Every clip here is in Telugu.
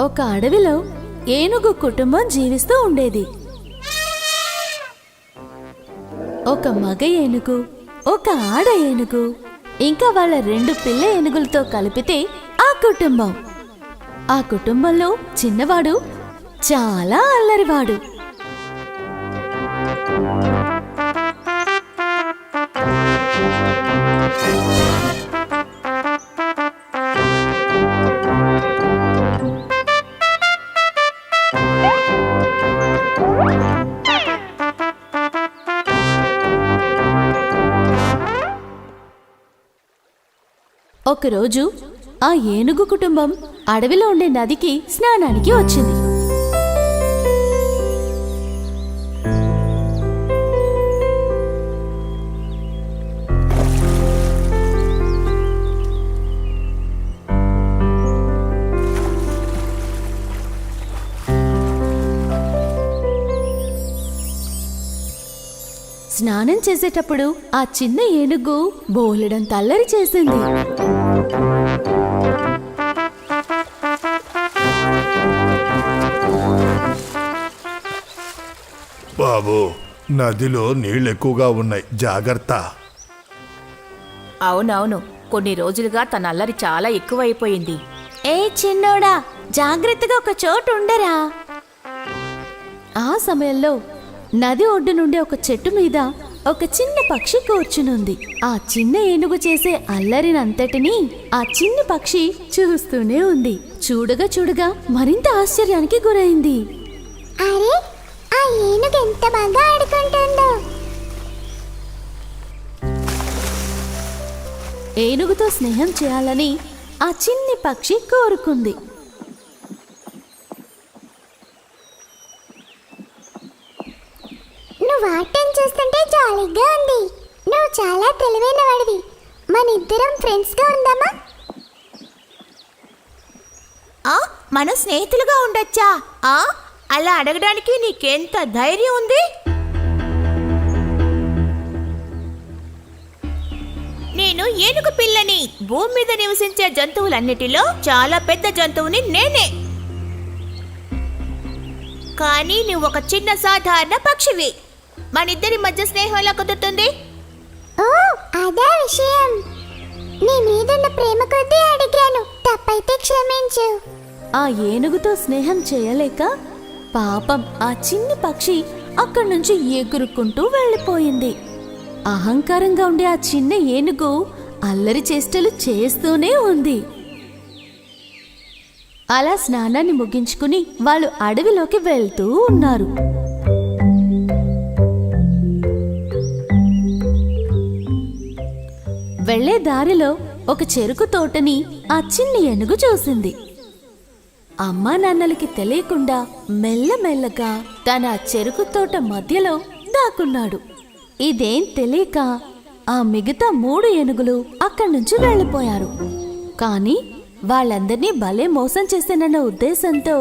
ఒక అడవిలో ఏనుగు కుటుంబం జీవిస్తూ ఉండేది. ఒక మగ ఏనుగు, ఒక ఆడ ఏనుగు, ఇంకా వాళ్ళ 2 పిల్ల ఏనుగులతో కలిపితే ఆ కుటుంబం. ఆ కుటుంబంలో చిన్నవాడు చాలా అల్లరివాడు. ఒకరోజు ఆ ఏనుగు కుటుంబం అడవిలో ఉండే నదికి స్నానానికి వచ్చింది. స్నానం చేసేటప్పుడు ఆ చిన్న ఏనుగు బోలెడంత అల్లరి చేసింది. బాబు, నదిలో నీళ్ళు ఎక్కువగా ఉన్నాయి, జాగ్రత్త. అవునవును, కొన్ని రోజులుగా తన అల్లరి చాలా ఎక్కువైపోయింది. ఏ చిన్నోడా, జాగ్రత్తగా ఒక చోటు ఉండరా. ఆ సమయంలో నది ఒడ్డు నుండి ఒక చెట్టు మీద ఒక చిన్న పక్షి కూర్చునుంది. ఆ చిన్న ఏనుగు చేసే అల్లరినంతటినీ ఆ చిన్న పక్షి చూస్తూనే ఉంది. చూడగా చూడగా మరింత ఆశ్చర్యానికి గురైంది. అరే, ఆ ఏనుగు ఎంత బాగా ఆడుకుంటుందో. ఏనుగుతో స్నేహం చేయాలని ఆ చిన్ని పక్షి కోరుకుంది. నువ్వు ఆటం చూస్తుంటే జాలీగా ఉంది. నువ్వు చాలా తెలివైన వాడివి. మన ఇద్దరం ఫ్రెండ్స్గా ఉందామా? మన స్నేహితులుగా ఉండొచ్చా? అలా అడగడానికి నీకెంత ధైర్యం ఉంది? నేను ఏనుగు పిల్లని. భూమి మీద నివసించే జంతువులన్నిటిలో చాలా పెద్ద జంతువుని నేనే. కానీ నువ్వు ఒక చిన్న సాధారణ పక్షివి. మనిద్దరి మధ్య స్నేహం ఎలా కుదురుతుంది? ఓ, అదే విషయం. నీ మీదున్న ప్రేమ కొద్దీ అడిగాను. తప్పైతే క్షమించు. ఆ ఏనుగుతో స్నేహం చేయలేక పాపం ఆ చిన్ని పక్షి అక్కడి నుంచి ఎగురుకుంటూ వెళ్ళిపోయింది. అహంకారంగా ఉండే ఆ చిన్న ఏనుగు అల్లరి చేష్టలు చేస్తూనే ఉంది. అలా స్నానాన్ని ముగించుకుని వాళ్ళు అడవిలోకి వెళ్తూ ఉన్నారు. వెళ్లే దారిలో ఒక చెరుకు తోటని ఆ చిన్ని ఏనుగు చూసింది. అమ్మా నాన్నలకి తెలియకుండా మెల్లమెల్లగా తన చెరుకు తోట మధ్యలో దాక్కున్నాడు. ఇదేం తెలియక ఆ మిగతా 3 ఏనుగులు అక్కడి నుంచి వెళ్ళిపోయారు. కాని వాళ్ళందర్నీ భలే మోసం చేసేనన్న ఉద్దేశంతో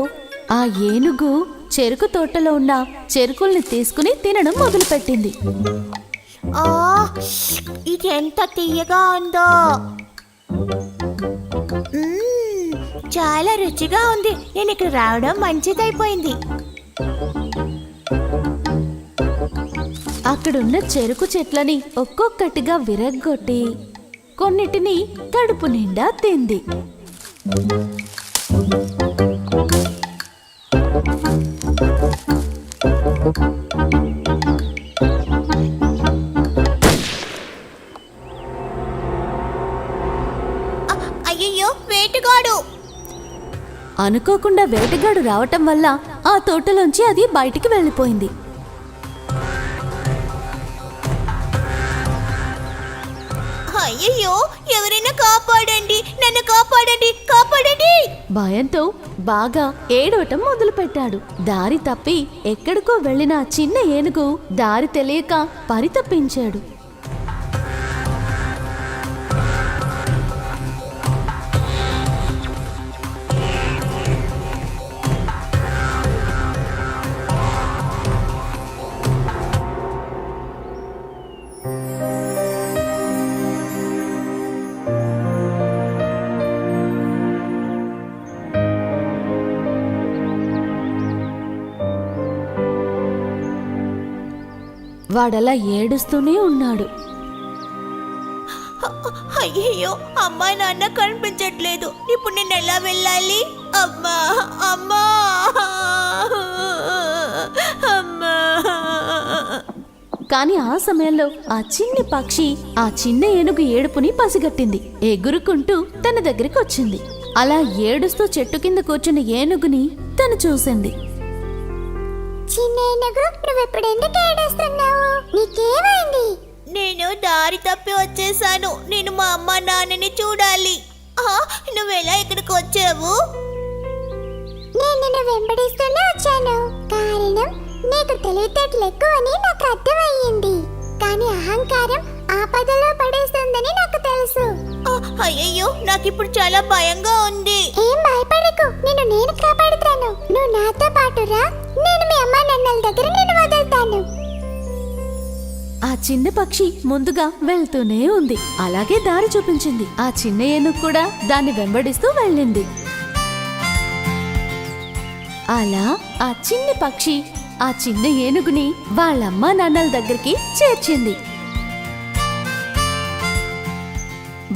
ఆ ఏనుగు చెరుకు తోటలో ఉన్న చెరుకుల్ని తీసుకుని తినడం మొదలుపెట్టింది. ఇది ఎంత తీయగా ఉందో! చాలా రుచిగా ఉంది. నేను ఇక్కడ రావడం మంచిదైపోయింది. అక్కడున్న చెరుకు చెట్లని ఒక్కొక్కటిగా విరగ్గొట్టి కొన్నిటిని కడుపు నిండా తింది. అయ్యయ్యో, వేటగాడు! అనుకోకుండా వేటగాడు రావటం వల్ల ఆ తోటలోంచి అది బయటికి వెళ్ళిపోయింది. అయ్యయ్యో, ఎవరైనా కాపాడండి, నన్ను కాపాడండి, కాపాడండి! భయంతో బాగా ఏడవటం మొదలుపెట్టాడు. దారి తప్పి ఎక్కడికో వెళ్ళిన చిన్న ఏనుగు దారి తెలియక పరితపించాడు. వాడలా ఏడుస్తూనే ఉన్నాడు. అయ్యయ్యో, అమ్మా నాన్న కనిపించట్లేదు. ఇప్పుడు నేను ఎలా వెళ్ళాలి? అమ్మా అమ్మా అమ్మా. కాని ఆ సమయంలో ఆ చిన్ని పక్షి ఆ చిన్న ఏనుగు ఏడుపుని పసిగట్టింది. ఎగురుకుంటూ తన దగ్గరికి వచ్చింది. అలా ఏడుస్తూ చెట్టు కింద కూర్చున్న ఏనుగుని తను చూసింది. చిన్న ఏనుగు, నువ్వెప్పుడు ఎందుకు ఏడుస్తున్నావు? నీకేమైంది? నేను దారి తప్పి వచ్చేసాను. నేను మా అమ్మ నాన్నని చూడాలి. నువ్వెలా ఇక్కడికి వచ్చావు? నేను నిన్ను వెంబడిస్తూనే వచ్చాను. కారణం, నీకు తెలివితేటలు ఎక్కువని నాకు అర్థమయ్యింది. కానీ అహంకారం ఆపదలో పడేస్తుందని నాకు తెలుసు. అయ్యయ్యో, నాకిప్పుడు చాలా భయంగా ఉంది. ఏం భయపడకు, నేను కాపాడుతాను. నువ్వు నాతో పాటు రా. నేను మీ అమ్మా నాన్నల దగ్గర నిన్ను వదులుతాను. ఆ చిన్న పక్షి ముందుగా వెళ్తూనే ఉంది. అలాగే దారి చూపించింది. ఆ చిన్న ఏనుగు కూడా దాన్ని వెంబడిస్తూ వెళ్ళింది. అలా ఆ చిన్ని పక్షి ఆ చిన్న ఏనుగుని వాళ్ళమ్మా నాన్నల దగ్గరికి చేర్చింది.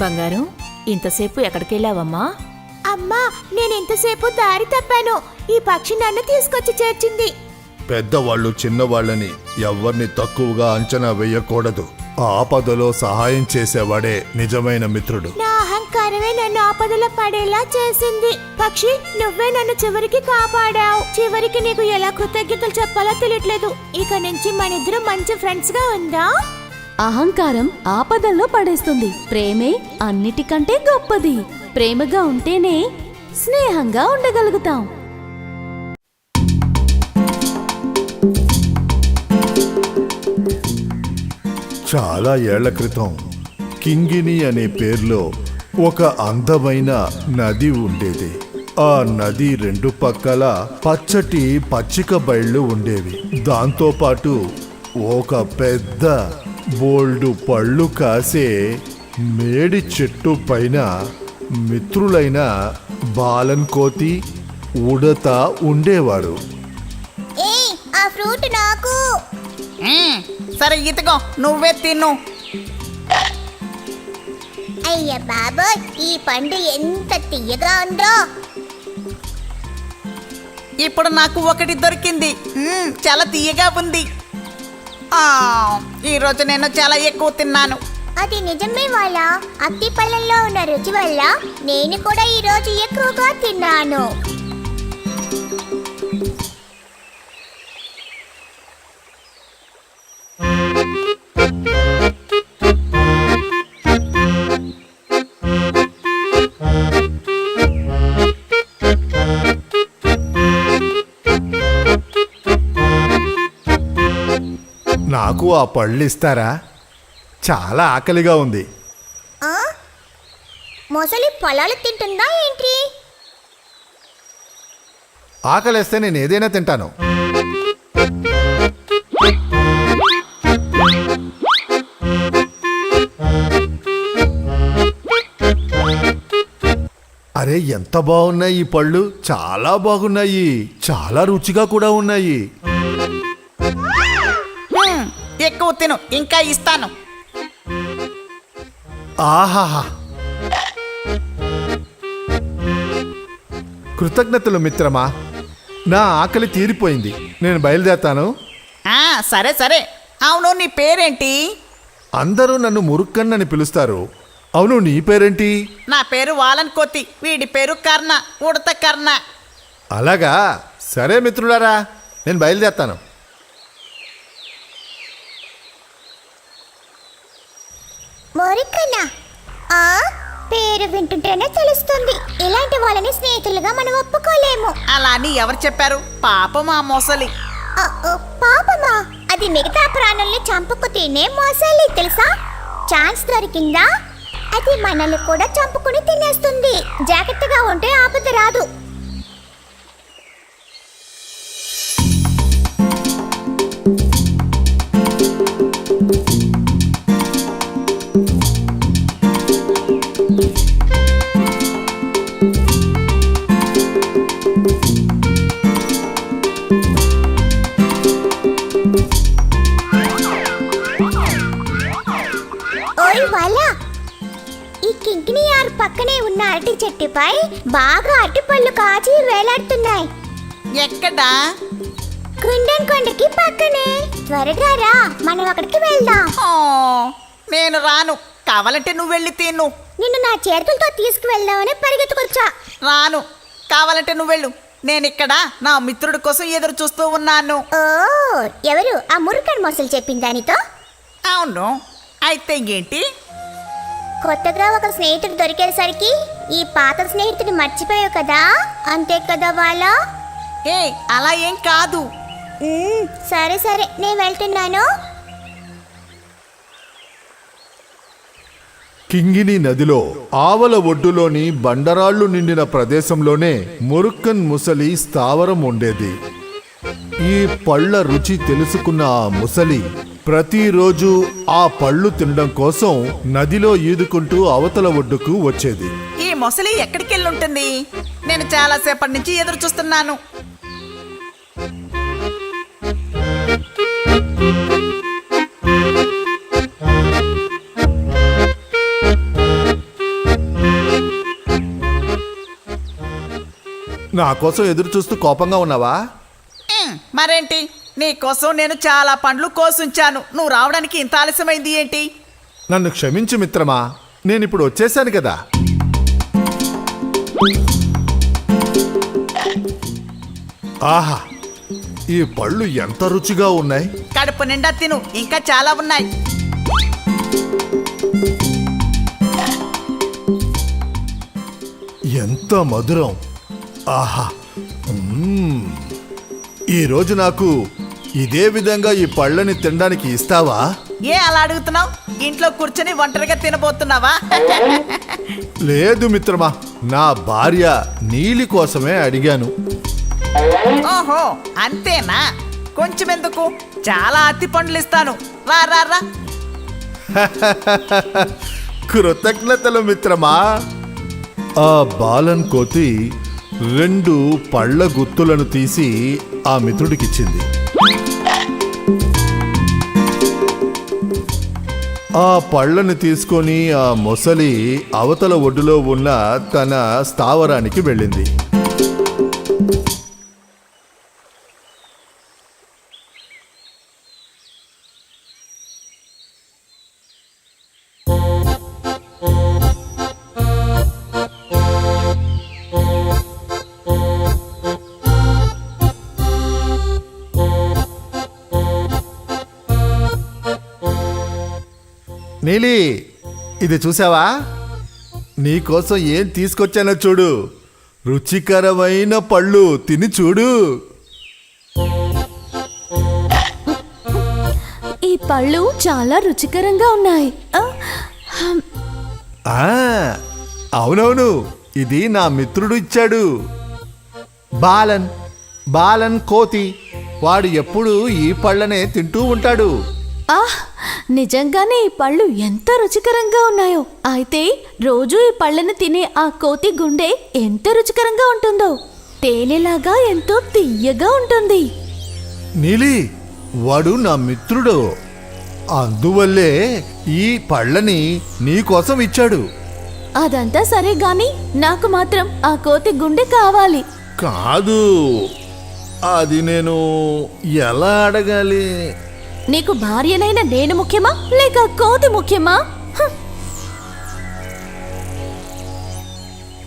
బంగారం, ఇంతసేపు ఎక్కడికెళ్ళావమ్మా? అమ్మా, నేను ఇంతసేపు దారి తప్పాను. ఈ పక్షి నన్ను తీసుకొచ్చి చేర్చింది. పెద్దవాళ్ళు చిన్నవాళ్ళని ఎవరిని తక్కువగా అంచనా వేయకూడదు. ఆపదలో సహాయం చేసేవాడే నిజమైన మిత్రుడు. నా అహంకారమే నన్ను ఆపదలో పడేలా చేసింది. పక్షి, నువ్వే నన్ను చివరికి కాపాడావు. చివరికి నీకు ఎలా కృతజ్ఞతలు చెప్పాలో తెలియట్లేదు. ఇక నుంచి మనిద్దరం మంచి ఫ్రెండ్స్ గా ఉందా? అహంకారం ఆపదల్లో పడేస్తుంది. ప్రేమే అన్నిటికంటే గొప్పది. ప్రేమగా ఉంటేనే స్నేహంగా ఉండగలుగుతాం. చాలా ఏళ్ల క్రితం కింగిని అనే పేరులో ఒక అందమైన నది ఉండేది. ఆ నది రెండు పక్కల పచ్చటి పచ్చిక బయళ్ళు ఉండేవి. దాంతోపాటు ఒక పెద్ద బోల్డు పళ్ళు కాసే మేడి చెట్టు పైన మిత్రులైన బాలన్ కోతి, ఉడత ఉండేవారు. ఆ ఫ్రూట్ నాకు. సరే, ఇదిగో నువ్వే తిను. అయ్య బాబోయ్, ఈ పండు ఎంత తీయగా ఉందో. ఇప్పుడు నాకు ఒకటి దొరికింది. చాలా తీయగా ఉంది. ఈరోజు నేను చాలా ఎక్కువ తిన్నాను. అది నిజమే వాళ్ళ. అత్తి పళ్ళల్లో ఉన్న రుచి వల్ల నేను కూడా ఈ రోజు ఎక్కువగా తిన్నాను. నాకు ఆ పళ్ళు ఇస్తారా? చాలా ఆకలిగా ఉంది. మొసలి పొలాలు తింటుందా ఏంటి? ఆకలిస్తే నేను ఏదైనా తింటాను. అరే, ఎంత బాగున్నాయి ఈ పళ్ళు! చాలా బాగున్నాయి. చాలా రుచిగా కూడా ఉన్నాయి. ఎక్కువ తిను, ఇంకా ఇస్తాను. ఆహాహా! కృతజ్ఞతలు మిత్రమా. నా ఆకలి తీరిపోయింది. నేను బయలుదేరతాను. సరే సరే. అవును, నీ పేరేంటి? అందరూ నన్ను మురుక్కన్ అని పిలుస్తారు. అవును, నీ పేరేంటి? నా పేరు వాలన్ కోతి. వీడి పేరు కర్ణ, ఉడత కర్ణ. అలాగా? సరే మిత్రులారా, నేను బయలుదేరతాను. మోరికన్నా, పేరు వింటుంటేనే తెలుస్తుంది. ఇలాంటి వాళ్ళని స్నేహితులుగా మనం ఒప్పుకోలేము. అలా అని ఎవరు చెప్పారు? పాపం ఆ మొసలి. పాపమా? అది మిగతా ప్రాణుల్ని చంపుకు తినే మొసలి, తెలుసా? ఛాన్స్ దొరికిందా అది మనల్ని కూడా చంపుకుని తినేస్తుంది. జాగ్రత్తగా ఉంటే ఆపద రాదు. ఈ కింకిణి ఆరు పక్కనే ఉన్న అరటి చెట్టుపై బాగా అరటిపళ్ళు కాచి వేలాడుతున్నాయి. ఎక్కడా? కుండన్ కొండకి పక్కనే. త్వరగా రా, మనం అక్కడికి వెళ్దాం. ఓ, నేను రాను. కావాలంటే నువ్వు వెళ్ళి తిను. నిన్ను నా చేతులతో తీసుకువెళ్దామని పరిగెత్తుకొచ్చా. రాను. కావాలంటే నువ్వు వెళ్ళు. నేను ఇక్కడ నా మిత్రుడి కోసం ఎదురు చూస్తూ ఉన్నాను. ఓ, ఎవరు ఆ మురుకన్ మొసలు చెప్పింది దానితో? అవును. అయితే ఏంటి? కొత్తగా ఒక స్నేహితుడు దొరికేసరికి ఈ పాత స్నేహితుడిని మర్చిపోయావు కదా, అంతే కదా వాళ్ళ? ఏ, అలా ఏం కాదు. సరే సరే, నేను వెళ్తున్నాను. కింగిని నదిలో ఆవల ఒడ్డులోని బండరాళ్లు నిండిన ప్రదేశంలోనే మురుక్కన్ ముసలి స్థావరం ఉండేది. ఈ పళ్ళ రుచి తెలుసుకున్న ఆ ముసలి ప్రతిరోజు ఆ పళ్ళు తినడం కోసం నదిలో ఈదుకుంటూ అవతల ఒడ్డుకు వచ్చేది. ఈ మొసలి ఎక్కడికి వెళ్ళుంటుంది? నేను చాలాసేపటి నుంచి ఎదురు చూస్తున్నాను. నా కోసం ఎదురు చూస్తూ కోపంగా ఉన్నావా? మరేంటి, నీ కోసం నేను చాలా పండ్లు కోసుంచాను. నువ్వు రావడానికి ఇంత ఆలస్యమైంది ఏంటి? నన్ను క్షమించు మిత్రమా, నేనిప్పుడు వచ్చేసాను కదా. ఆహా, ఈ పళ్ళు ఎంత రుచిగా ఉన్నాయి. కడుపు నిండా తిను, ఇంకా చాలా ఉన్నాయి. ఎంత మధురం. ఆహా, ఈరోజు నాకు ఇదే విధంగా ఈ పళ్ళని తినడానికి ఇస్తావా? ఏ అలా అడుగుతున్నావు? ఇంట్లో కూర్చొని ఒంటరిగా తినబోతున్నావా? లేదు మిత్రమా, నా భార్య నీలి కోసమే అడిగాను. ఓహో, అంతేనా? కొంచెం ఎందుకు, చాలా అత్తి పండ్లు ఇస్తాను. రా రా రా. కృతజ్ఞతలు మిత్రమా. ఆ బాలన్ కోతి 2 పళ్ళ గుత్తులను తీసి ఆ మిత్రుడికిచ్చింది. ఆ పళ్ళను తీసుకొని ఆ మొసలి అవతల ఒడ్డులో ఉన్న తన స్థావరానికి వెళ్ళింది. నీలి, ఇది చూసావా? నీకోసం ఏం తీసుకొచ్చానో చూడు. రుచికరమైన పళ్ళు తిని చూడు. ఈ పళ్ళు చాలా రుచికరంగా ఉన్నాయి. అవునవును, ఇది నా మిత్రుడు ఇచ్చాడు. బాలన్ కోతి. వాడు ఎప్పుడు ఈ పళ్ళనే తింటూ ఉంటాడు. నిజంగానే ఈ పళ్ళు ఎంత రుచికరంగా ఉన్నాయో. అయితే రోజు ఈ పళ్ళని తినే ఆ కోతి గుండె ఎంత రుచికరంగా ఉంటుందో. తేనెలాగా ఎంతో తియ్యగా ఉంటుంది. నీలి, వాడు నా మిత్రుడు. అందువల్లే ఈ పళ్ళని నీకోసం ఇచ్చాడు. అదంతా సరే గాని నాకు మాత్రం ఆ కోతి గుండె కావాలి. కాదు, అది నేను ఎలా అడగాలి? నీకు భార్యనైన నేను ముఖ్యమా లేక కోతి ముఖ్యమా?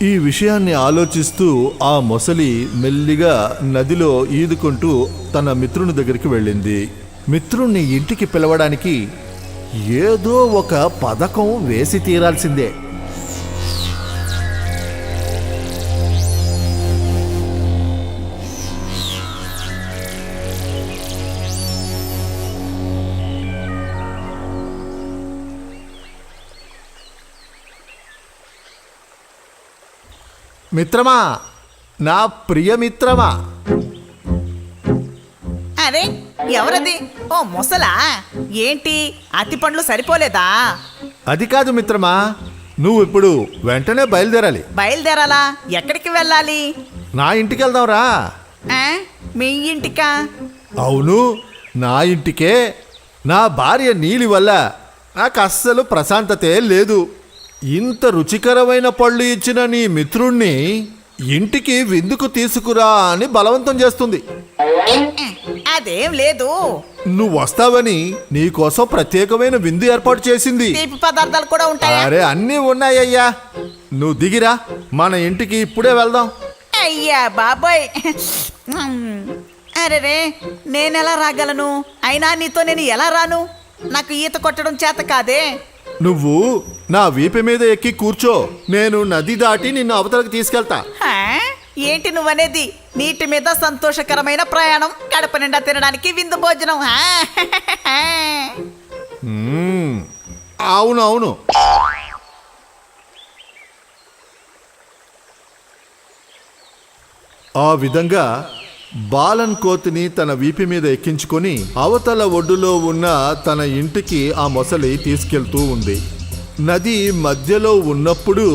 ఈ విషయాన్ని ఆలోచిస్తూ ఆ మొసలి మెల్లిగా నదిలో ఈదుకుంటూ తన మిత్రుని దగ్గరికి వెళ్ళింది. మిత్రుణ్ణి ఇంటికి పిలవడానికి ఏదో ఒక పథకం వేసి తీరాల్సిందే. మిత్రమా, నా ప్రియమిత్రమా. అరే, ఎవరది? ఓ మొసలా? ఏంటి, అత్తి పండ్లు సరిపోలేదా? అది కాదు మిత్రమా, నువ్వు ఇప్పుడు వెంటనే బయలుదేరాలి. బయలుదేరాలా? ఎక్కడికి వెళ్ళాలి? నా ఇంటికి వెళ్దాంరా. మీ ఇంటికా? అవును, నా ఇంటికే. నా భార్య నీలి వల్ల నాకు అస్సలు ప్రశాంతతే లేదు. ఇంత రుచికరమైన పళ్ళు ఇచ్చిన నీ మిత్రుణ్ణి ఇంటికి విందుకు తీసుకురా అని బలవంతం చేస్తుంది. అదేం లేదు. నువ్వు వస్తావని నీకోసం ప్రత్యేకమైన విందు ఏర్పాటు చేసింది. తీపి పదార్థాలు కూడా ఉంటాయా? అరే అన్నీ ఉన్నాయ్యా, నువ్వు దిగిరా, మన ఇంటికి ఇప్పుడే వెళ్దాం. అయ్యా బాబాయ్, అరే నేనెలా రాగలను? అయినా నీతో నేను ఎలా రాను? నాకు ఈత కొట్టడం చేత కాదే. నువ్వు నా వీపు మీద ఎక్కి కూర్చో, నేను నది దాటి నిన్ను అవతలకు తీసుకెళ్తా. హా? ఏంటి నువ్వనేది? నీటి మీద సంతోషకరమైన ప్రయాణం, కడప నిండా తినడానికి విందు భోజనం. అవునవును. ఆ విధంగా బాలన్ కోతిని తన వీపు మీద ఎక్కించుకొని అవతల ఒడ్డులో ఉన్న తన ఇంటికి ఆ మొసలి తీసుకెళ్తూ ఉంది. నది మధ్యలో ఉన్నప్పుడు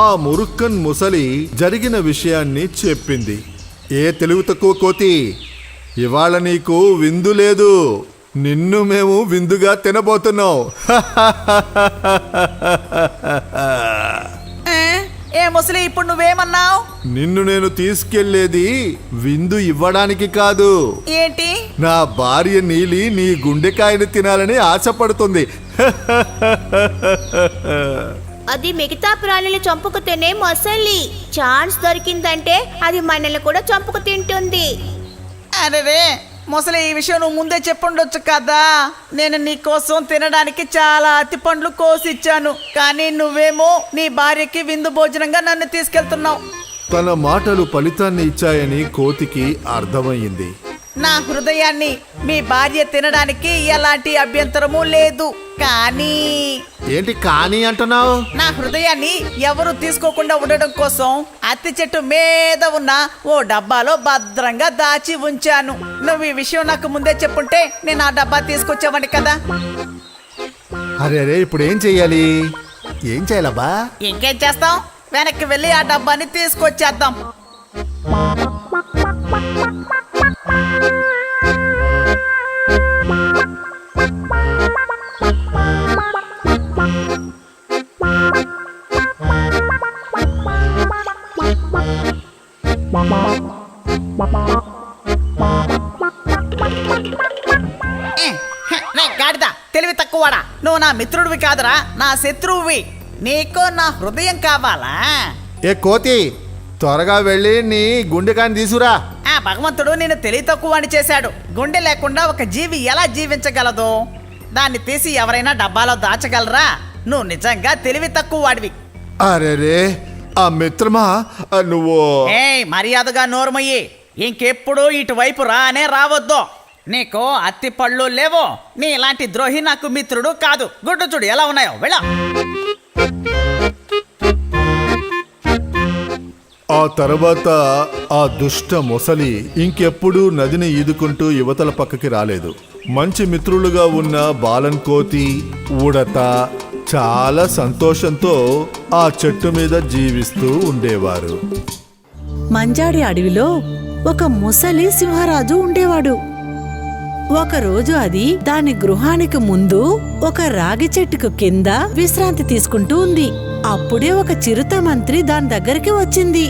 ఆ మురుక్కన్ ముసలి జరిగిన విషయాన్ని చెప్పింది. ఏ తెలివి తక్కువ కోతి, ఇవాళ నీకు విందు లేదు, నిన్ను మేము విందుగా తినబోతున్నాం. ఏ ముసలి, ఇప్పుడు నువ్వేమన్నావు? నిన్ను నేను తీసుకెళ్లేది విందు ఇవ్వడానికి కాదు. ఏంటి? నా భార్య నీలి నీ గుండెకాయని తినాలని ఆశపడుతుంది. అది మిగతా ప్రాణులు చంపుకు తినే మొసలి. ఛాన్స్ దొరికిందంటే అది మనల్ని కూడా చంపుకు తింటుంది. అరే ముసలి, ఈ విషయం నువ్వు ముందే చెప్పుండొచ్చు కదా. నేను నీ కోసం తినడానికి చాలా అతి పండ్లు కోసిచ్చాను, కానీ నువ్వేమో నీ భార్యకి విందు భోజనంగా నన్ను తీసుకెళ్తున్నావు. తన మాటలు ఫలితాన్ని ఇచ్చాయని కోతికి అర్థమయ్యింది. నా హృదయాన్ని మీ భార్య తినడానికి ఎలాంటి అభ్యంతరము లేదు, కానీ ఏంటి కానీ అంటున్నావు? నా హృదయాన్ని ఎవరు తీసుకోకుండా ఉండడం కోసం అత్తి చెట్టు మీద ఉన్న ఓ డబ్బాలో భద్రంగా దాచి ఉంచాను. నువ్వు ఈ విషయం నాకు ముందే చెప్పుంటే నేను ఆ డబ్బా తీసుకొచ్చావని కదా. అరే ఇప్పుడు ఏం చెయ్యాలి? ఏం చేయాలబ్బా? ఇంకేం చేస్తాం? వెనక్కి వెళ్ళి ఆ డబ్బాని తీసుకొచ్చేద్దాం. గాడిద, తెలివి తక్కువడా, నువ్వు నా మిత్రుడివి కాదురా, నా శత్రువువి. నీకు నా హృదయం కావాలా? ఏ కోతి, త్వరగా వెళ్ళి నీ గుండెకాయని తీసుకురా. ఆ భగవంతుడు నేను తెలివి తక్కువ అని చేశాడు. గుండె లేకుండా ఒక జీవి ఎలా జీవించగలదు? దాన్ని తీసి ఎవరైనా డబ్బాలో దాచగలరా? నువ్వు నిజంగా తెలివి తక్కువ వాడివి. అరే ఆ మిత్రమా, నువ్వు ఏయ్, మర్యాదగా నోరుమయ్యి. ఇంకెప్పుడు ఇటువైపు రానే రావద్దు. నీకు అత్తి పళ్ళు లేవో. నీ ఇలాంటి ద్రోహి నాకు మిత్రుడు కాదు. గుడ్డు చూడు ఎలా ఉన్నాయో, వెళ్ళ. ఆ తర్వాత ఆ దుష్ట మొసలి ఇంకెప్పుడు నదిని ఈదుకుంటూ యువతల పక్కకి రాలేదు. మంచి మిత్రులుగా ఉన్న బాలన్ కోతి, ఉడత చాలా సంతోషంతో ఆ చెట్టు మీద జీవిస్తూ ఉండేవారు. మంజాడి అడవిలో ఒక ముసలి సింహరాజు ఉండేవాడు. ఒకరోజు అది దాని గృహానికి ముందు ఒక రాగి చెట్టుకు కింద విశ్రాంతి తీసుకుంటూ ఉంది. అప్పుడే ఒక చిరుత మంత్రి దాని దగ్గరికి వచ్చింది.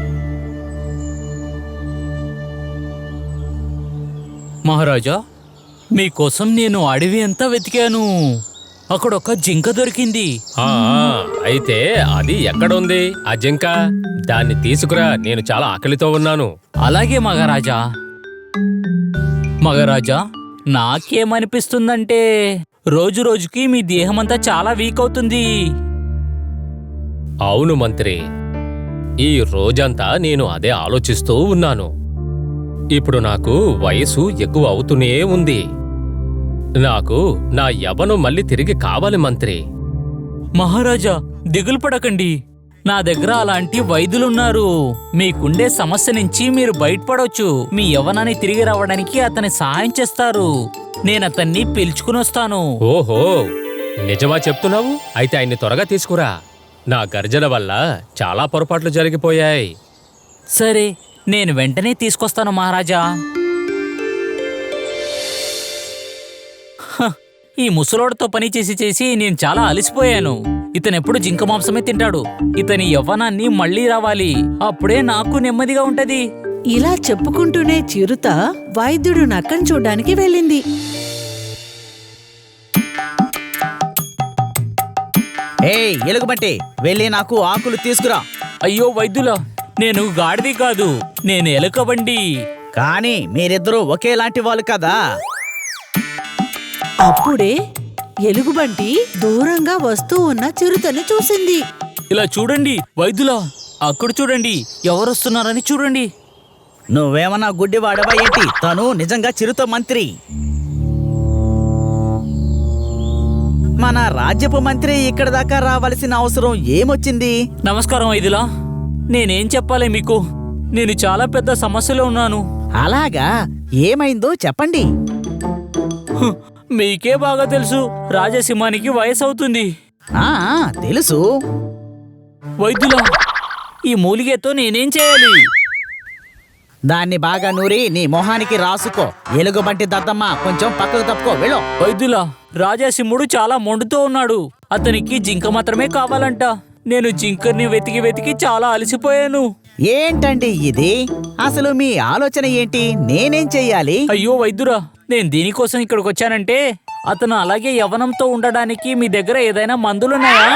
మహారాజా, మీకోసం నేను అడవి అంతా వెతికాను. అక్కడొక జింక దొరికింది. అయితే అది ఎక్కడుంది ఆ జింక? దాన్ని తీసుకురా, నేను చాలా ఆకలితో ఉన్నాను. అలాగే మహారాజా. మహారాజా, నాకేమనిపిస్తుందంటే రోజు రోజుకి మీ దేహమంతా చాలా వీక్ అవుతుంది. అవును మంత్రి, ఈ రోజంతా నేను అదే ఆలోచిస్తూ ఉన్నాను. ఇప్పుడు నాకు వయసు ఎక్కువ అవుతూనే ఉంది. నాకు నా యవ్వనం మళ్ళీ తిరిగి కావాలి మంత్రి. మహారాజా, దిగులు పడకండి. నా దగ్గర అలాంటి వైద్యులున్నారు. మీకుండే సమస్య నుంచి మీరు బయటపడవచ్చు. మీ యవ్వనాన్ని తిరిగి రావడానికి అతని సహాయం చేస్తారు. నేనతన్ని పిలుచుకుని వస్తాను. ఓహో, నిజమా చెప్తున్నావు? అయితే ఆయన్ని త్వరగా తీసుకురా. నా గర్జన వల్ల చాలా పొరపాట్లు జరిగిపోయాయి. సరే, నేను వెంటనే తీసుకొస్తాను మహారాజా. ఈ ముసలోడితో పని చేసి చేసి నేను చాలా అలసిపోయాను. ఇతనెప్పుడు జింక మాంసమే తింటాడు. ఇతని యవ్వనాన్ని మళ్ళీ రావాలి, అప్పుడే నాకు నెమ్మదిగా ఉంటది. ఇలా చెప్పుకుంటూనే చిరుత వైద్యుడు నక్కను చూడ్డానికి వెళ్ళింది. ఏయ్ ఎలుగుబంటి, వెళ్ళి నాకు ఆకులు తీసుకురా. అయ్యో వైద్యులా, నేను గాడిది కాదు, నేను ఎలుకబండి. కానీ మీరిద్దరూ ఒకేలాంటి వాళ్ళు కదా. అప్పుడే ఎలుగుబంటి దూరంగా వస్తూ ఉన్న చిరుతని చూసింది. ఇలా చూడండి వైద్యులా, అక్కడ చూడండి, ఎవరొస్తున్నారని చూడండి. నువ్వేమన్నా గుడ్డివాడవా ఏంటి? తను నిజంగా చిరుత మంత్రి. మన రాజ్యపు మంత్రి ఇక్కడ దాకా రావాల్సిన అవసరం ఏమొచ్చింది? నమస్కారం వైద్యులా, నేనేం చెప్పాలి మీకు, నేను చాలా పెద్ద సమస్యలో ఉన్నాను. అలాగా, ఏమైందో చెప్పండి. మీకే బాగా తెలుసు, రాజసింహానికి వయసు అవుతుంది. ఆ తెలుసు. వైద్యులా, ఈ మూలిగతో నేనేం చేయాలి? దాన్ని బాగా నూరి నీ మొహానికి రాసుకో. ఎలుగుబంటి దద్దమ్మ, కొంచెం పక్కకు తప్పుకో, వెళ్ళు. వైద్యులా, రాజసింహుడు చాలా మొండుతో ఉన్నాడు, అతనికి జింక మాత్రమే కావాలంట. నేను జింకని వెతికి వెతికి చాలా అలసిపోయాను. ఏంటండి ఇది? అసలు మీ ఆలోచన ఏంటి? నేనేం చెయ్యాలి? అయ్యో వైద్యురా, నేను దీనికోసం ఇక్కడికి వచ్చానంటే అతను అలాగే యవ్వనంతో ఉండడానికి మీ దగ్గర ఏదైనా మందులున్నాయా?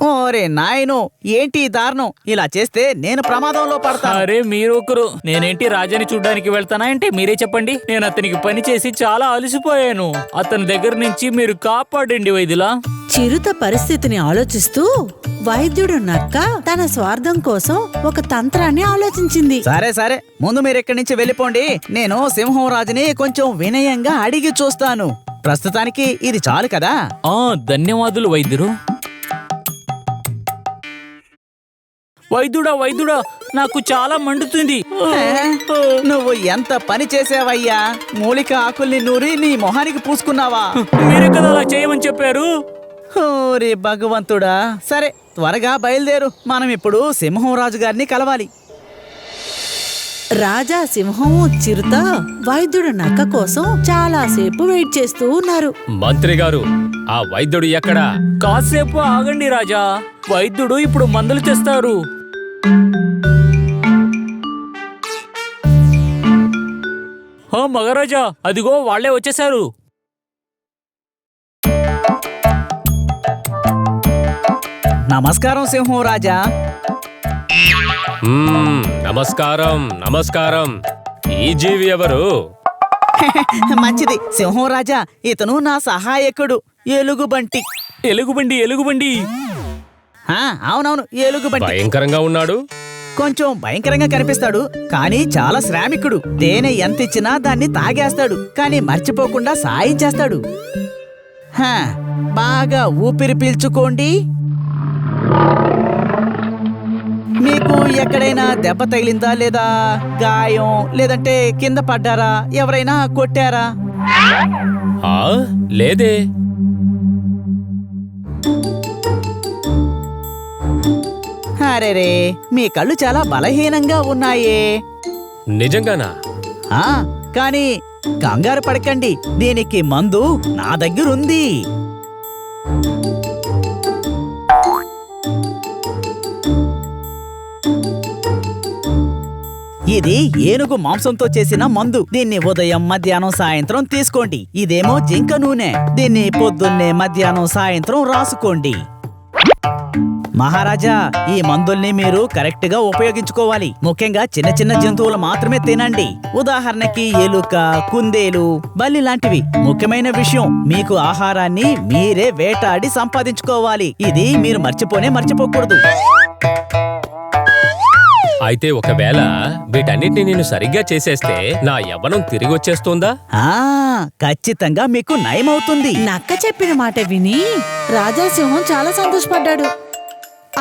ఓరే నాయను, ఏంటి ఈ దారుణం? ఇలా చేస్తే నేను ప్రమాదంలో పడతాను. అరే మీరు ఒకరు, నేనేంటి రాజాని చూడ్డానికి వెళ్తానా అంటే మీరే చెప్పండి. నేను అతనికి పని చేసి చాలా అలసిపోయాను, అతని దగ్గర నుంచి మీరు కాపాడండి వైద్యులా. చిరుత పరిస్థితిని ఆలోచిస్తూ వైద్యుడు నక్క తన స్వార్థం కోసం ఒక తంత్రాన్ని ఆలోచించింది. సరే సరే, ముందు మీరు ఇక్కడి నుంచి వెళ్ళిపోండి. నేను సింహం రాజుని కొంచెం వినయంగా అడిగి చూస్తాను. ప్రస్తుతానికి ఇది చాలు కదా. ధన్యవాదులు వైద్యుడు. వైద్యుడా వైద్యుడా, నాకు చాలా మండుతుంది. నువ్వు ఎంత పని చేసావయ్యా? మూలిక ఆకుల్ని నూరి నీ మొహానికి పూసుకున్నావా? మీరే కదా అలా చేయమని చెప్పారు. ఓరే భగవంతుడా. సరే, త్వరగా బయలుదేరు, మనం ఇప్పుడు సింహం రాజు గారిని కలవాలి. రాజా సింహము చిరుత వైద్యుడు నక్క కోసం చాలాసేపు వెయిట్ చేస్తూ ఉన్నారు. మంత్రి గారు, ఆ వైద్యుడు ఎక్కడా? కాసేపు ఆగండి రాజా, వైద్యుడు ఇప్పుడు మందులు తెస్తారు. మహారాజా, అదిగో వాళ్లే వచ్చేశారు. నమస్కారం సింహం రాజా. నమస్కారం నమస్కారం. ఈ జీవి ఎవరు? మంచిది సింహం రాజా, ఇతను నా సహాయకుడు ఎలుగుబంటి. ఎలుగుబండి ఎలుగుబండి. అవునవును, ఎలుగుబంటి. భయంకరంగా ఉన్నాడు. కొంచెం భయంకరంగా కనిపిస్తాడు, కానీ చాలా శ్రామికుడు. తేనె ఎంత ఇచ్చినా దాన్ని తాగేస్తాడు, కానీ మర్చిపోకుండా సాయం చేస్తాడు. బాగా ఊపిరి పీల్చుకోండి. మీకు ఎక్కడైనా దెబ్బ తగిలిందా, లేదా గాయం, లేదంటే కింద పడ్డారా? ఎవరైనా కొట్టారా? లేదే. అరేరే, మీ కళ్ళు చాలా బలహీనంగా ఉన్నాయే. నిజంగానా? కానీ కంగారు పడకండి, దీనికి మందు నా దగ్గరుంది. ఇది ఏనుగు మాంసంతో చేసిన మందు. దీన్ని ఉదయం, మధ్యాహ్నం, సాయంత్రం తీసుకోండి. ఇదేమో జింక నూనె. దీన్ని పొద్దున్నే, మధ్యాహ్నం, సాయంత్రం రాసుకోండి. మహారాజా, ఈ మందుల్ని మీరు కరెక్ట్ గా ఉపయోగించుకోవాలి. ముఖ్యంగా చిన్న చిన్న జంతువులు మాత్రమే తినండి. ఉదాహరణకి ఎలుక, కుందేలు, బల్లి లాంటివి. ముఖ్యమైన విషయం, మీకు ఆహారాన్ని మీరే వేటాడి సంపాదించుకోవాలి. ఇది మీరు మర్చిపోకూడదు. అయితే ఒకవేళ వీటన్నిటిని నేను సరిగ్గా చేసేస్తే నా యవ్వనం తిరిగి వచ్చేస్తుందా? ఖచ్చితంగా మీకు నయమవుతుంది. నక్క చెప్పిన మాట విని రాజాసింహం చాలా సంతోషపడ్డాడు.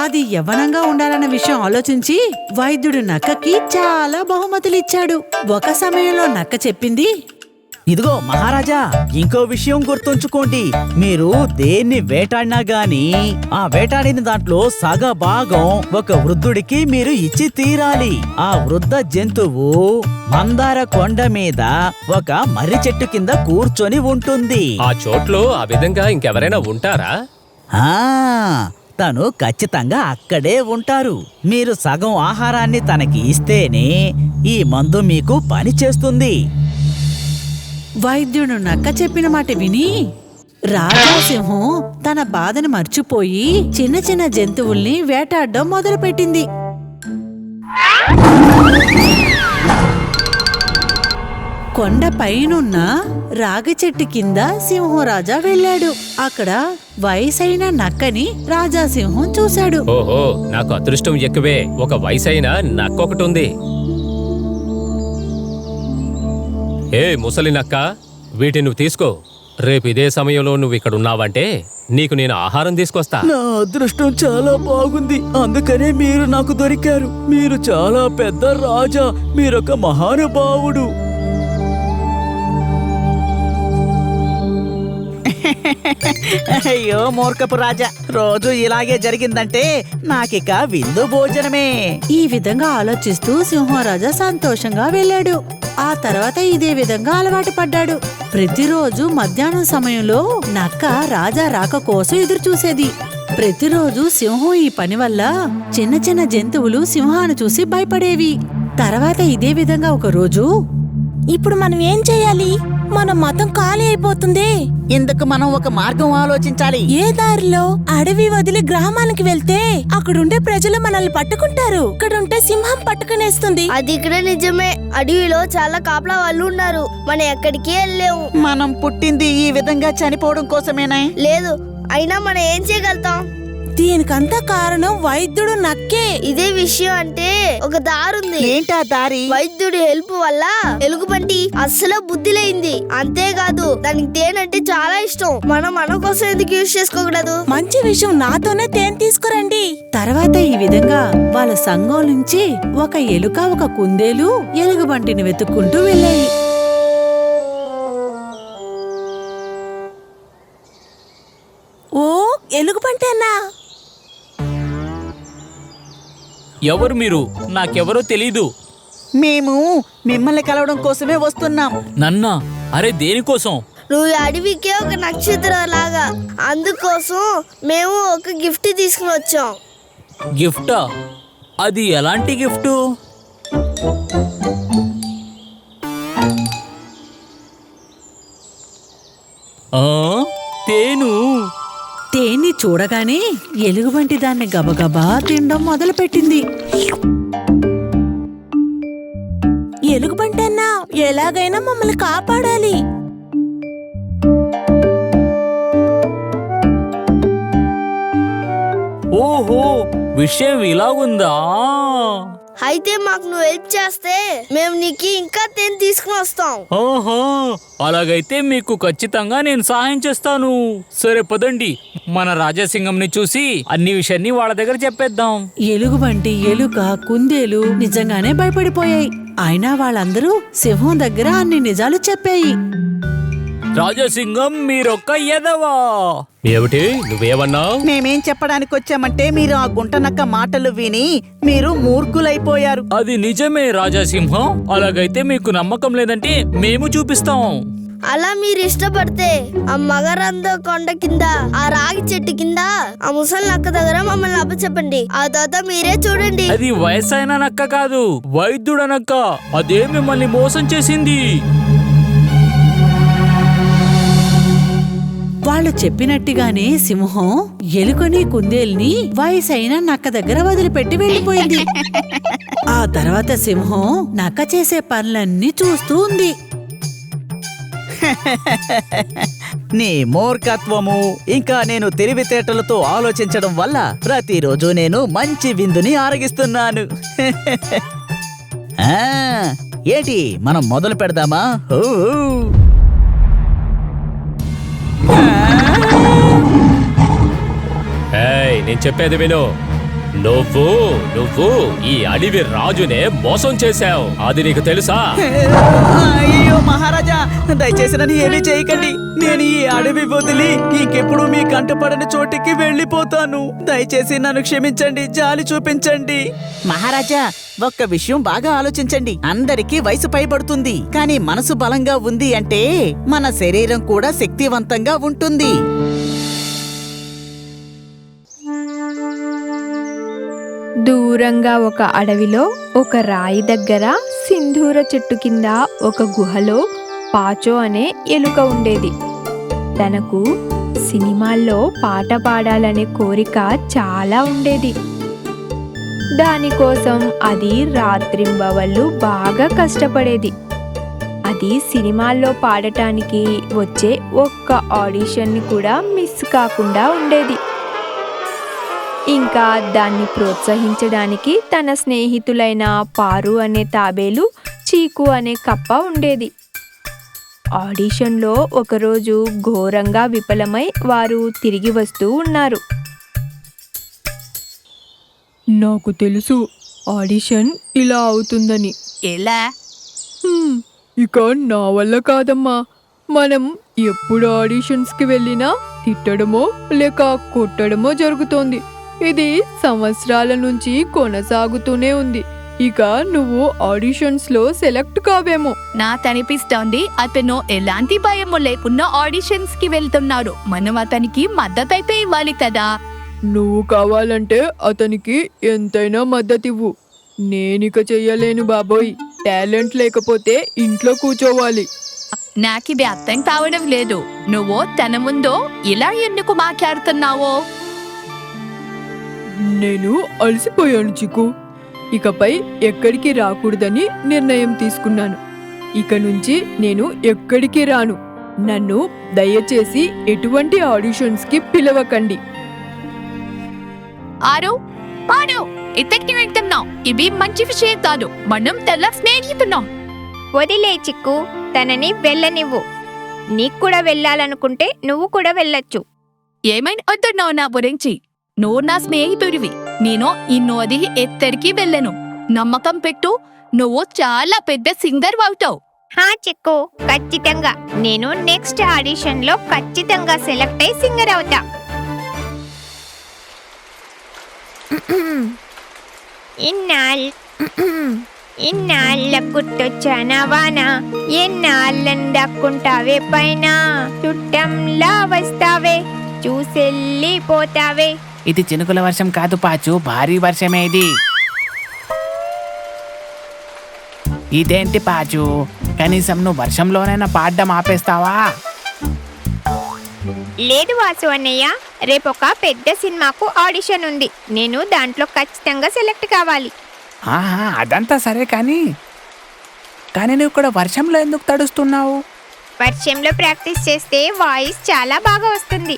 అది యవ్వనంగా ఉండాలన్న విషయం ఆలోచించి వైద్యుడు నక్కకి చాలా బహుమతులిచ్చాడు. ఒక సమయంలో నక్క చెప్పింది, ఇదిగో మహారాజా, ఇంకో విషయం గుర్తుంచుకోండి. మీరు దేన్ని వేటాడినా గాని ఆ వేటాడిన దాంట్లో సగ భాగం ఒక వృద్ధుడికి మీరు ఇచ్చి తీరాలి. ఆ వృద్ధ జంతువు మందార కొండ మీద ఒక మర్రి చెట్టు కింద కూర్చొని ఉంటుంది. ఆ చోట్లో ఆ విధంగా ఇంకెవరైనా ఉంటారా? తను ఖచ్చితంగా అక్కడే ఉంటారు. మీరు సగం ఆహారాన్ని తనకి ఇస్తేనే ఈ మందు మీకు పని చేస్తుంది. వైద్యుడు నక్క చెప్పిన మాట విని రాజాసింహం తన బాధను మర్చిపోయి చిన్న చిన్న జంతువుల్ని వేటాడడం మొదలుపెట్టింది. కొండ పైనున్న రాగి చెట్టు కింద సింహరాజా వెళ్ళాడు. అక్కడ వయసైన నక్కని రాజాసింహం చూశాడు. ఓహో, నాకు అదృష్టం ఎక్కువే. ఒక వయసైన నక్కొకటి ఉంది. ఏ ముసలి నక్క, వీటిని నువ్వు తీసుకో. రేపు ఇదే సమయంలో నువ్వు ఇక్కడ ఉన్నావంటే నీకు నేను ఆహారం తీసుకొస్తా. నా అదృష్టం చాలా బాగుంది, అందుకనే మీరు నాకు దొరికారు. మీరు చాలా పెద్ద రాజా, మీరొక మహానుభావుడు. అయ్యో మూర్ఖపు రాజా, రోజు ఇలాగే జరిగిందంటే నాకిక విందు భోజనమే. ఈ విధంగా ఆలోచిస్తూ సింహరాజా సంతోషంగా వెళ్ళాడు. ఆ తర్వాత ఇదే విధంగా అలవాటు పడ్డాడు. ప్రతిరోజు మధ్యాహ్నం సమయంలో నక్క రాజా రాక కోసం ఎదురు చూసేది. ప్రతిరోజు సింహం ఈ పని వల్ల చిన్న చిన్న జంతువులు సింహాన్ని చూసి భయపడేవి. తర్వాత ఇదే విధంగా ఒక రోజు, ఇప్పుడు మనం ఏం చేయాలి? మన మతం ఖాళీ అయిపోతుంది. ఇందుకు మనం ఒక మార్గం ఆలోచించాలి. ఏ దారిలో? అడవి వదిలి గ్రామానికి వెళ్తే అక్కడుండే ప్రజలు మనల్ని పట్టుకుంటారు. ఇక్కడుంటే సింహం పట్టుకునేస్తుంది. అది ఇక్కడ నిజమే. అడవిలో చాలా కాపలా వాళ్ళు ఉన్నారు. మనం ఎక్కడికి వెళ్ళలేము. మనం పుట్టింది ఈ విధంగా చనిపోవడం కోసమేనా? లేదు, అయినా మనం ఏం చేయగలుగుతాం? దీనికంతా కారణం వైద్యుడు నక్కే. ఇదే విషయం అంటే ఒక దారుంది. ఏంటా దారి? వైద్యుడి హెల్ప్ వల్ల ఎలుగుబంటి అస్సలు బుద్ధి లేయింది. అంతేకాదు దానికి తేనంటే చాలా ఇష్టం. మనం మన కోసం ఎందుకు యూజ్ చేసుకోకూడదు? మంచి విషయం, నాతోనే తేనె తీసుకురండి. తర్వాత ఈ విధంగా వాళ్ళ సంఘం నుంచి ఒక ఎలుక, ఒక కుందేలు ఎలుగుబంటిని వెతుక్కుంటూ వెళ్ళాయి. ఓ, ఎలుగుబంటేనా? ఎవరు మీరు? నాకెవరో తెలీదు. మేము మిమ్మల్ని కలవడం కోసమే వస్తున్నాం. నన్నా? అరే దేనికోసం? నువ్వు ఈ అడవికే ఒక నక్షత్రం లాగా, అందుకోసం మేము ఒక గిఫ్ట్ తీసుకుని వచ్చాం. గిఫ్టా? అది ఎలాంటి గిఫ్టు? తేను. తేన్ని చూడగానే ఎలుగుబంటి దాన్ని గబగబా తినడం మొదలుపెట్టింది. ఎలుగుబంటన్నా, ఎలాగైనా మమ్మల్ని కాపాడాలి. ఓహో, విషయం ఇలాగుందా? అయితే మాకు నువ్వు హెల్ప్ చేస్తే మేము నీకు ఇంకా తేనె తీసుకుని వస్తాం. ఓహో, అలాగైతే మీకు ఖచ్చితంగా నేను సహాయం చేస్తాను. సరే పదండి, మన రాజాసింగంని చూసి అన్ని విషయాన్ని వాళ్ళ దగ్గర చెప్పేద్దాం. ఎలుగుబంటి, ఎలుక, కుందేలు నిజంగానే భయపడిపోయాయి. అయినా వాళ్ళందరూ సింహం దగ్గర అన్ని నిజాలు చెప్పాయి. రాజాసింగం మీరొక్క ఎదవా. ఏమిటి నువ్వేమన్నావు? మేమేం చెప్పడానికి వచ్చామంటే మీరు ఆ గుంటనక్క మాటలు విని మీరు మూర్ఖులైపోయారు. అది నిజమే రాజాసింహం. అలాగైతే మీకు నమ్మకం లేదంటే మేము చూపిస్తాం. అలా మీరు ఇష్టపడితే ఆ మగరంద కొండ కింద, ఆ రాగి చెట్టు కింద, ఆ ముసలి నక్క దగ్గర మమ్మల్ని అప్పచెప్పండి. ఆ తర్వాత మీరే చూడండి. అది వయసైన నక్క కాదు, వైద్యుడ నక్క. అదే మిమ్మల్ని మోసం చేసింది. వాళ్ళు చెప్పినట్టుగానే సింహం ఎలుకని, కుందేల్ని వయసైన నక్క దగ్గర వదిలిపెట్టి వెళ్ళిపోయింది. ఆ తర్వాత సింహం నక్క చేసే పనులన్నీ చూస్తూ ఉంది. నీ మూర్ఖత్వము ఇంకా నేను తెలివితేటలతో ఆలోచించడం వల్ల ప్రతిరోజు నేను మంచి విందుని ఆరగిస్తున్నాను. ఏంటి, మనం మొదలు పెడదామా? ఏయ్, నేను చెప్పేది విను. నువ్వు ఈ అడవి రాజునే మోసం చేశావు. అది నీకు తెలుసా? అయ్యో మహారాజా, దయచేసి నన్ను ఏమీ చేయకండి. నేను ఈ అడవి వదిలి ఇంకెప్పుడు మీ కంటపడని చోటికి వెళ్ళిపోతాను. దయచేసి నన్ను క్షమించండి, జాలి చూపించండి. మహారాజా, ఒక్క విషయం బాగా ఆలోచించండి. అందరికీ వయసు పైబడుతుంది, కానీ మనసు బలంగా ఉంది అంటే మన శరీరం కూడా శక్తివంతంగా ఉంటుంది. దూరంగా ఒక అడవిలో ఒక రాయి దగ్గర సింధూర చెట్టు కింద ఒక గుహలో పాచో అనే ఎలుక ఉండేది. తనకు సినిమాల్లో పాట పాడాలనే కోరిక చాలా ఉండేది. దానికోసం అది రాత్రింబవళ్ళు బాగా కష్టపడేది. అది సినిమాల్లో పాడటానికి వచ్చే ఒక్క ఆడిషన్ని కూడా మిస్ కాకుండా ఉండేది. ఇంకా దాన్ని ప్రోత్సహించడానికి తన స్నేహితులైన పారు అనే తాబేలు, చీకు అనే కప్ప ఉండేది. ఆడిషన్లో ఒకరోజు ఘోరంగా విఫలమై వారు తిరిగి వస్తూ ఉన్నారు. నాకు తెలుసు ఆడిషన్ ఇలా అవుతుందని. ఎలా? ఇక నా వల్ల కాదమ్మా. మనం ఎప్పుడు ఆడిషన్స్కి వెళ్ళినా తిట్టడమో లేక కొట్టడమో జరుగుతోంది. ఇది సంవత్సరాల నుంచి కొనసాగుతూనే ఉంది. ఇక నువ్వు ఆడిషన్స్ లో సెలెక్ట్ కావేమో. నాకనిపిస్తోంది అతను ఎలాంటి భయము లేకుండా ఆడిషన్స్ కి వెళ్తున్నాడు. మనం అతనికి మద్దతైతే ఇవ్వాలి కదా. నువ్వు కావాలంటే అతనికి ఎంతైనా మద్దతివ్వు. నేనిక చెయ్యలేను బాబోయ్. టాలెంట్ లేకపోతే ఇంట్లో కూర్చోవాలి. నాకిది అర్థం కావడం లేదు. నువ్వు తన ముందు ఇలా ఎందుకు మాట్లాడుతున్నావో? నేను అలసిపోయాను చిక్కు. ఇకపై ఎక్కడికి రాకూడదని నిర్ణయం తీసుకున్నాను. ఇక నుంచి నేను ఎక్కడికి రాను. నన్ను దయచేసి ఎటువంటి ఆడిషన్స్కి పిలవకండి. ఆరు పాడు ఎక్కడికి వెళ్తున్నావు? ఇవి మంచి విషయం కాదు. మనం తెల్ల స్నేహితున్నాం. వదిలే చిక్కు, తనని వెళ్ళనివ్వు. నీకు కూడా వెళ్ళాలనుకుంటే నువ్వు కూడా వెళ్ళొచ్చు. ఏమైనా వద్దున్నావు నా గురించి? నువ్వు నా స్నేహితుడివి. నేను ఇన్ను వదిలి ఎక్కడికి వెళ్ళను. నమ్మకం పెట్టు, నువ్వు చాలా పెద్ద సింగర్ అవుతావు. హా చిక్కు, ఖచ్చితంగా నేను నెక్స్ట్ ఆడిషన్ లో ఖచ్చితంగా సెలెక్ట్ అయి సింగర్ అవుతా. ఇన్నాళ్ళ గుట్టొచ్చానా వానా, ఎన్నాళ్ళని దక్కుంటావే పైన, చుట్టంలా వస్తావే చూసెళ్ళిపోతావే. ఇది చినుకుల వర్షం కాదు పాచు, భారీ వర్షమే ఇది. ఇదేంటి పాచు, కనీసం నువ్వు వర్షంలోనైనా పాడడం ఆపేస్తావా? లేదు వాసు అన్నయ్య, రేపొక పెద్ద సినిమాకు ఆడిషన్ ఉంది. నేను దాంట్లో ఖచ్చితంగా సెలెక్ట్ కావాలి. ఆహా, అదంతా సరే కానీ నువ్వు కూడా వర్షంలో ఎందుకు తడుస్తున్నావు? వర్షంలో ప్రాక్టీస్ చేస్తే వాయిస్ చాలా బాగా వస్తుంది.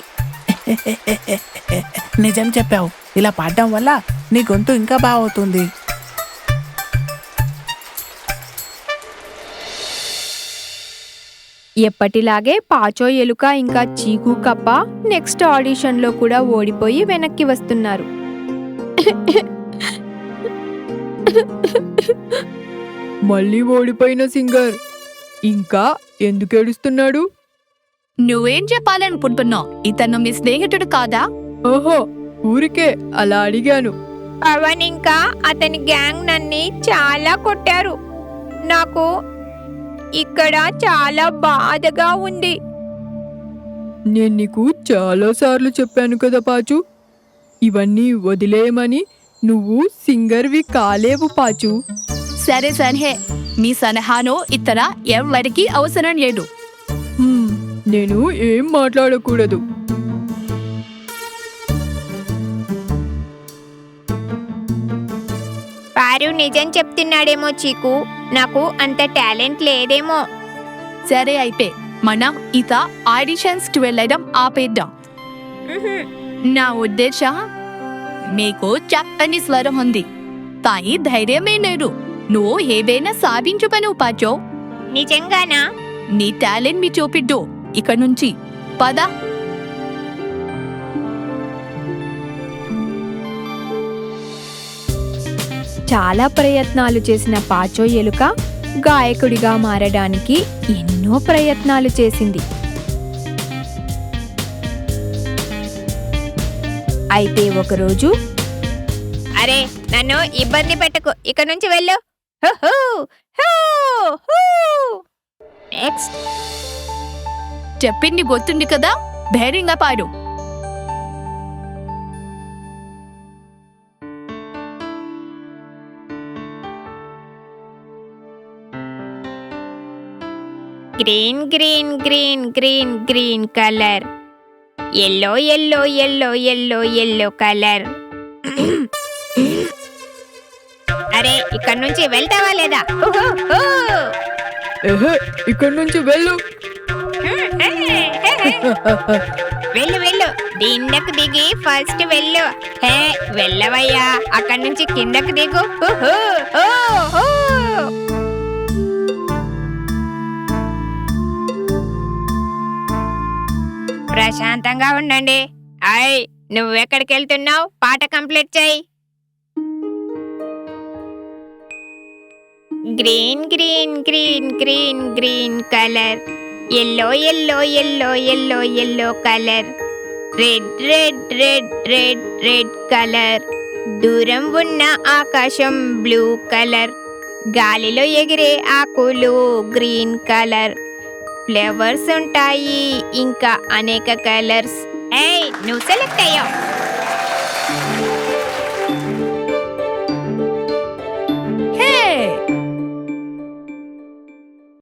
నిజం చెప్పావు. ఇలా పాడడం వల్ల నీ గొంతు ఇంకా బాగా అవుతుంది. ఎప్పటిలాగే పాచో ఎలుక ఇంకా చీకు కప్ప నెక్స్ట్ ఆడిషన్లో కూడా ఓడిపోయి వెనక్కి వస్తున్నారు. మళ్ళీ ఓడిపోయిన సింగర్ ఇంకా ఎందుకు ఏడుస్తున్నాడు? నువ్వేం చెప్పాలనుకుంటున్నావు? ఇతను మీ స్నేహితుడు కాదా? ఓహో, ఊరికే అలా అడిగాను. పవన్ ఇంకా అతని గ్యాంగ్ నన్ని చాలా కొట్టారు. నాకు ఇక్కడ చాలా బాధగా ఉంది. నేను నీకు చాలాసార్లు చెప్పాను కదా పాచు, ఇవన్నీ వదిలేయమని. నువ్వు సింగర్వి కాలేవు పాచు. సరే సరే, మీ సలహాను ఇతర ఎవరికి అవసరం లేదు. నేను ఏం మాట్లాడకూడదు. పారు నిజం చెప్తున్నాడేమో చీకు, నాకు అంత టాలెంట్ లేదేమో. సరే అయితే మనం ఇత ఆడిషన్స్ కి వెళ్ళడం ఆపేద్దాం. నా ఉద్దేశం, మీకు చక్కని స్వరం ఉంది కానీ ధైర్యమే లేదు. నువ్వు ఏదైనా సాధించుపను పాచో. నిజంగానా? నీ టాలెంట్ మీ చూపిద్దు. ఇక నుంచి పద. చాలా ప్రయత్నాలు చేసిన పాచో ఎలుక గాయకుడిగా మారడానికి ఎన్నో ప్రయత్నాలు చేసింది. అయితే ఒకరోజు, అరే నన్ను ఇబ్బంది పెట్టకు, ఇక నుంచి వెళ్ళు. నెక్స్ట్ చెప్పింది గుర్తుంది కదా, ధైర్యంగా పాడు. Green green green green green colour. Yellow yellow yellow yellow yellow colour. అరే ఇక్కడ నుంచి వెళ్తావా లేదా? ఇక్కడ నుంచి వెళ్ళు. వెళ్ళు వెళ్ళు, కిందకు దిగి ఫస్ట్ వెళ్ళు. హే వెళ్ళవయ్యా, అక్కడి నుంచి కిందకు దిగు. ప్రశాంతంగా ఉండండి. అయ్ నువ్వెక్కడికి వెళ్తున్నావు? పాట కంప్లీట్ చేయి. Green green green green green colour. Yellow yellow yellow yellow yellow colour. Red red red red red colour. దూరం ఉన్న ఆకాశం బ్లూ కలర్. గాలిలో ఎగిరే ఆకులు గ్రీన్ కలర్. ఫ్లేవర్స్ ఉంటాయి ఇంకా అనేక కలర్స్. ఏయ్ నువ్వు సెలెక్ట్ అయ్యావు.